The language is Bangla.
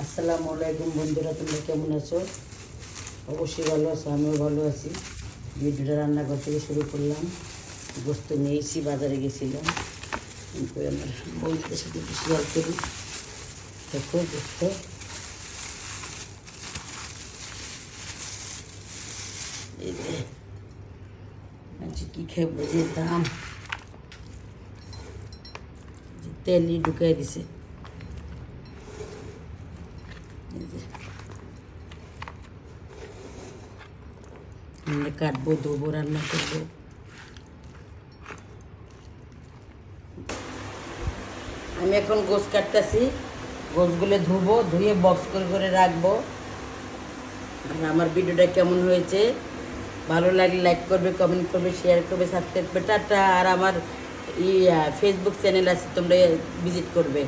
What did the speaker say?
আসসালামু আলাইকুম বন্ধুরা, তোমরা কেমন আছো? অবশ্যই ভালো আছো, আমিও ভালো আছি। ভিডিওটা রান্নাঘর থেকে শুরু করলাম। গোস্ত নিয়েছি, বাজারে গেছিলাম, কিন্তু আমার বন্ধুদের সাথে একটু শেয়ার করি। দেখো গোস্ত, এই যে আজকে কী খেয়ে বুঝে দাম, তেলই ঢুকাই দিছে। এই যে আমরা কাটবো, ধোবো, রান্না করবো। আমি এখন গোস কাটতেছি, গোসগুলো ধুবো, ধুয়ে বক্স করে করে রাখবো। আর আমার ভিডিওটা কেমন হয়েছে, ভালো লাগলে লাইক করবে, কমেন্ট করবে, শেয়ার করবে, সাবস্ক্রাইব করবে। টাটা। আর আমার ফেসবুক চ্যানেল আছে, তোমরা ভিজিট করবে।